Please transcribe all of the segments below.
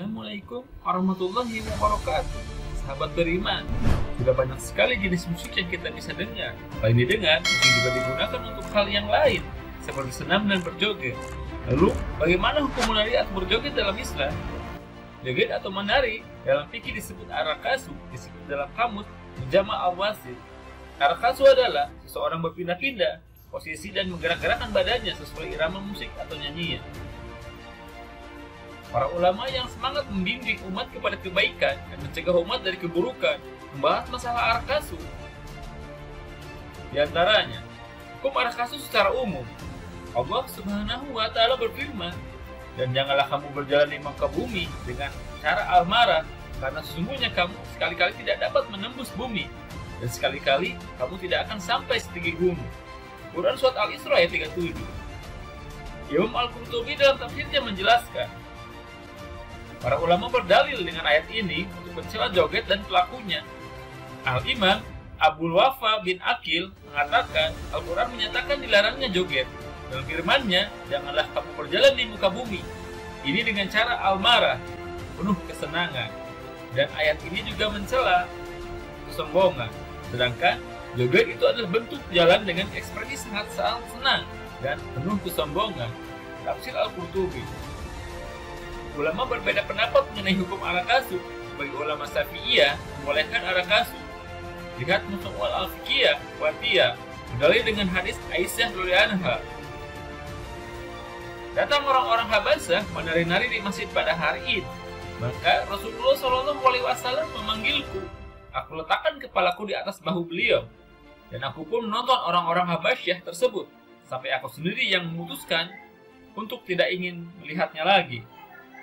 Assalamualaikum warahmatullahi wabarakatuh. Sahabat beriman, sudah banyak sekali jenis musik yang kita bisa dengar. Selain didengar, musik juga digunakan untuk hal yang lain, seperti senam dan berjoget. Lalu, bagaimana hukum menari atau berjoget dalam Islam? Joget atau menari dalam fikih disebut arakasu, disebut dalam kamus Mujama' al-Wasit. Arakasu adalah seseorang berpindah-pindah posisi dan menggerak-gerakkan badannya sesuai irama musik atau nyanyian. Para ulama yang semangat membimbing umat kepada kebaikan dan mencegah umat dari keburukan membahas masalah arakasu. Di antaranya, hukum arakasu secara umum. Allah Subhanahu wa Ta'ala berfirman, "Dan janganlah kamu berjalan di muka bumi dengan cara al-marah, karena sesungguhnya kamu sekali-kali tidak dapat menembus bumi, dan sekali-kali kamu tidak akan sampai setinggi gunung." Quran Surat Al-Isra ayat 37. Imam Al-Qurtubi dalam tafsirnya menjelaskan, para ulama berdalil dengan ayat ini untuk mencela joget dan pelakunya. Al-Imam Abdul Wafa bin Aqil mengatakan Al-Quran menyatakan dilarangnya joget. Dalam firman-Nya, janganlah kamu berjalan di muka bumi. Ini dengan cara al-marah, penuh kesenangan. Dan ayat ini juga mencela kesombongan. Sedangkan joget itu adalah bentuk jalan dengan ekspresi sangat senang dan penuh kesombongan. Tafsir Al-Qurtubi. Ulama berbeda pendapat mengenai hukum arakasu. Bagi ulama Syafi'iyah membolehkan arakasu. Lihat Musnad al-Fiqhiyah Watiyah berdalil dengan hadis Aisyah radhiyallahu anha. Datang orang-orang Habasyah menari-nari di masjid pada hari Id. Maka Rasulullah SAW memanggilku. Aku letakkan kepalaku di atas bahu beliau. Dan aku pun menonton orang-orang Habasyah tersebut. Sampai aku sendiri yang memutuskan untuk tidak ingin melihatnya lagi.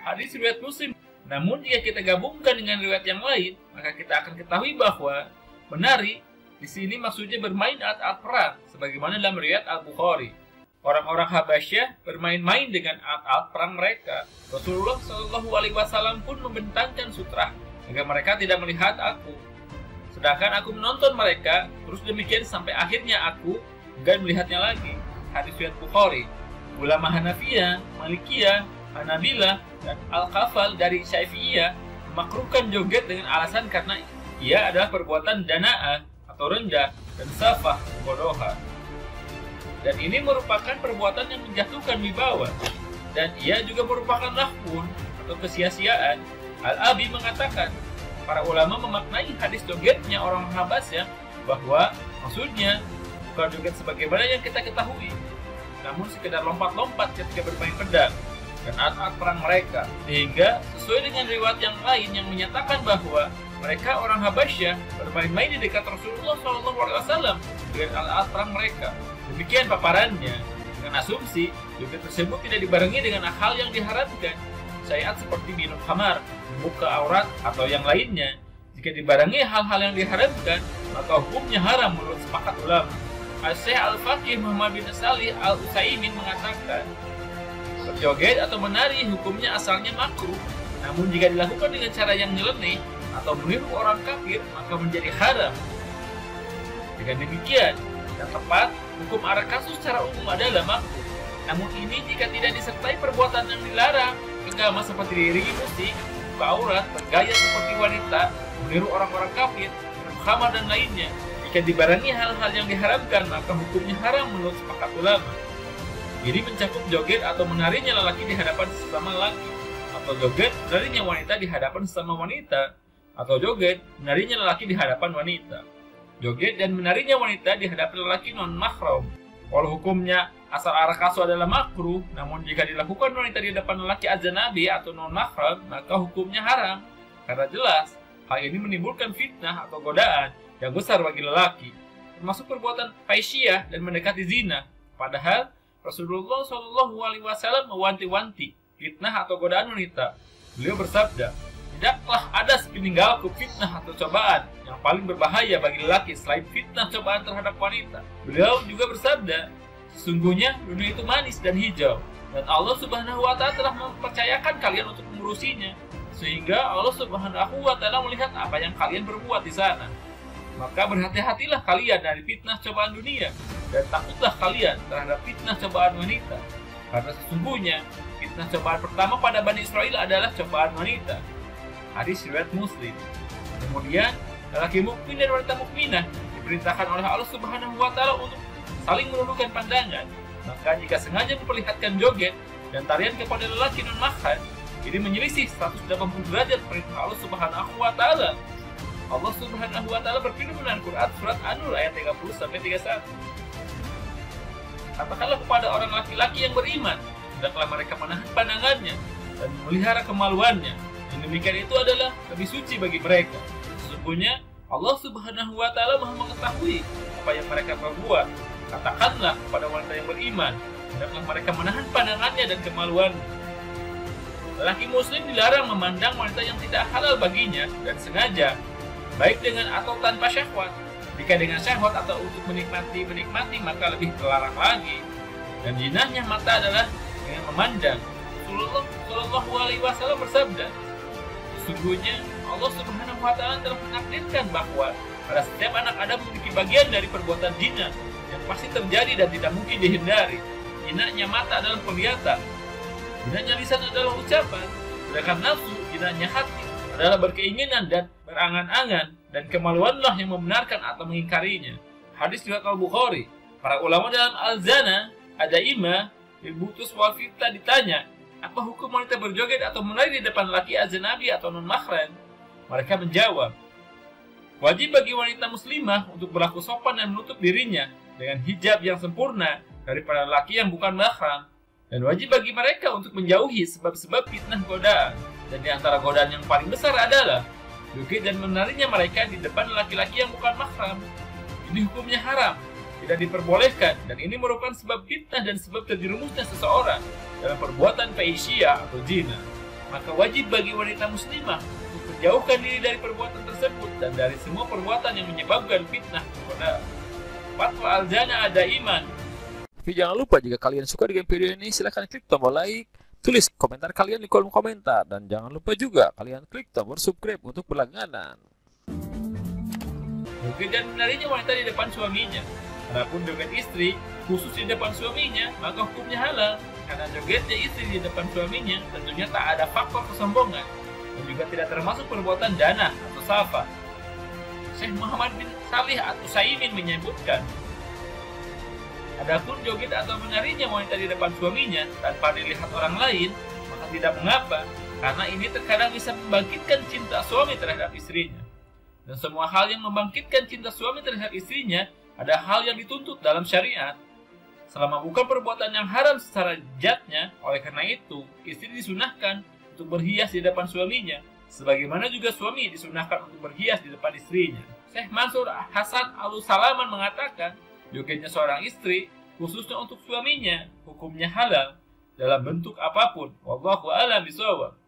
Hadis riwayat Muslim. Namun jika kita gabungkan dengan riwayat yang lain, maka kita akan ketahui bahwa menari di sini maksudnya bermain alat-alat perang, sebagaimana dalam riwayat Al-Bukhari. Orang-orang Habasyah bermain-main dengan alat-alat perang mereka. Rasulullah SAW pun membentangkan sutra agar mereka tidak melihat aku. Sedangkan aku menonton mereka, terus demikian sampai akhirnya aku enggan melihatnya lagi. Hadis riwayat Bukhari. Ulama Hanafiyah, Malikiyah, Hanabilah, dan Al-Kafal dari Syafi'iyah memakruhkan joget dengan alasan karena ia adalah perbuatan dana'ah atau rendah dan safah, kebodohan. Dan ini merupakan perbuatan yang menjatuhkan wibawa, dan ia juga merupakan lahwun atau kesia-siaan. Al-Abi mengatakan, para ulama memaknai hadis jogetnya orang Habasyah bahwa maksudnya bukan joget sebagaimana yang kita ketahui, namun sekedar lompat-lompat ketika bermain pedang dan alat-alat perang mereka, sehingga sesuai dengan riwayat yang lain yang menyatakan bahwa mereka orang Habasyah bermain-main di dekat Rasulullah SAW dengan alat-alat perang mereka. Demikian paparannya, dengan asumsi joget tersebut tidak dibarengi dengan hal yang diharamkan, syariat seperti minum khamar, membuka aurat, atau yang lainnya. Jika dibarengi hal-hal yang diharamkan, maka hukumnya haram menurut sepakat ulama. Al-Syekh Al-Faqih Muhammad bin Salih Al-Utsaimin mengatakan, berjoget atau menari hukumnya asalnya makruh, namun jika dilakukan dengan cara yang nyeleneh atau meniru orang kafir, maka menjadi haram. Dengan demikian, yang tepat, hukum arakasu secara umum adalah makruh. Namun ini jika tidak disertai perbuatan yang dilarang, agama seperti diiringi musik, buka aurat, bergaya seperti wanita, meniru orang-orang kafir, minum khamar dan lainnya. Jika dibarengi hal-hal yang diharamkan, maka hukumnya haram menurut sepakat ulama. Ini mencakup joget atau menarinya lelaki di hadapan sesama lelaki, atau joget menarinya wanita di hadapan sesama wanita, atau joget menarinya lelaki di hadapan wanita. Joget dan menarinya wanita di hadapan lelaki non-mahram. Walau hukumnya asal arakasu adalah makruh, namun jika dilakukan wanita di hadapan lelaki ajnabi atau non-mahram, maka hukumnya haram. Karena jelas, hal ini menimbulkan fitnah atau godaan yang besar bagi lelaki, termasuk perbuatan faisyah dan mendekati zina. Padahal Rasulullah SAW mewanti-wanti fitnah atau godaan wanita. Beliau bersabda, tidaklah ada sepeninggalku fitnah atau cobaan yang paling berbahaya bagi lelaki selain fitnah cobaan terhadap wanita. Beliau juga bersabda, sesungguhnya dunia itu manis dan hijau, dan Allah Subhanahu wa Ta'ala telah mempercayakan kalian untuk mengurusinya, sehingga Allah Subhanahu wa Ta'ala melihat apa yang kalian berbuat di sana. Maka berhati-hatilah kalian dari fitnah cobaan dunia, dan takutlah kalian terhadap fitnah cobaan wanita, karena sesungguhnya fitnah Nah, cobaan pertama pada Bani Israel adalah cobaan wanita. Hadis riwayat Muslim. Kemudian, lelaki mukmin dan wanita mukminah diperintahkan oleh Allah Subhanahu wa taala untuk saling menundukkan pandangan. Maka jika sengaja memperlihatkan joget dan tarian kepada lelaki non-mahram, ini menyelisih 180 derajat perintah Allah Subhanahu wa taala. Allah Subhanahu wa taala berfirman dalam Quran surat An-Nur ayat 30 sampai 31. Katakanlah kepada orang laki-laki yang beriman, hendaklah mereka menahan pandangannya dan memelihara kemaluannya. Yang demikian itu adalah lebih suci bagi mereka. Sesungguhnya Allah Subhanahu wa taala Maha mengetahui apa yang mereka perbuat. Katakanlah kepada wanita yang beriman, hendaklah mereka menahan pandangannya dan kemaluannya. Lelaki muslim dilarang memandang wanita yang tidak halal baginya dan sengaja, baik dengan atau tanpa syahwat. Jika dengan syahwat atau untuk menikmati maka lebih terlarang lagi. Dan jinahnya mata adalah dengan memandang. Rasulullah Shallallahu Alaihi Wasallam bersabda, sesungguhnya Allah Subhanahu Wa Taala telah menakdirkan bahwa pada setiap anak Adam memiliki bagian dari perbuatan jinah yang pasti terjadi dan tidak mungkin dihindari. Jinahnya mata adalah penglihatan, jinahnya lisan adalah ucapan, sedangkan nafsu, jinahnya hati adalah berkeinginan dan berangan-angan, dan kemaluanlah yang membenarkan atau mengingkarinya. Hadis riwayat Al-Bukhari. Para ulama dalam Al-Zana, Adaimah, Ilbutus wal Fitah ditanya, apa hukum wanita berjoget atau menari di depan laki ajnabi atau non-mahram? Mereka menjawab, wajib bagi wanita muslimah untuk berlaku sopan dan menutup dirinya dengan hijab yang sempurna daripada laki yang bukan mahram, dan wajib bagi mereka untuk menjauhi sebab-sebab fitnah godaan. Dan di antara godaan yang paling besar adalah joget dan menarinya mereka di depan laki-laki yang bukan mahram. Ini hukumnya haram, tidak diperbolehkan, dan ini merupakan sebab fitnah dan sebab terjerumusnya seseorang dalam perbuatan fahisyah atau zina. Maka wajib bagi wanita muslimah untuk menjauhkan diri dari perbuatan tersebut dan dari semua perbuatan yang menyebabkan fitnah godaan. Fatwa Al-Zana Adaimah. Tapi jangan lupa jika kalian suka dengan video ini, silahkan klik tombol like, tulis komentar kalian di kolom komentar, dan jangan lupa juga kalian klik tombol subscribe untuk berlangganan. Joget dan menarinya wanita di depan suaminya. Adapun joget istri khusus di depan suaminya, maka hukumnya halal, karena jogetnya istri di depan suaminya tentunya tak ada faktor kesombongan dan juga tidak termasuk perbuatan dana atau safa. Syekh Muhammad bin Salih At-Utsaimin menyebutkan, adapun joget atau menarinya wanita di depan suaminya tanpa dilihat orang lain, maka tidak mengapa, karena ini terkadang bisa membangkitkan cinta suami terhadap istrinya. Dan semua hal yang membangkitkan cinta suami terhadap istrinya ada hal yang dituntut dalam syariat, selama bukan perbuatan yang haram secara zatnya. Oleh karena itu, istri disunahkan untuk berhias di depan suaminya, sebagaimana juga suami disunahkan untuk berhias di depan istrinya. Syekh Mansur Hasan Al-Salaman mengatakan, jogetnya seorang istri, khususnya untuk suaminya, hukumnya halal dalam bentuk apapun. Wallahu a'lam bishawab.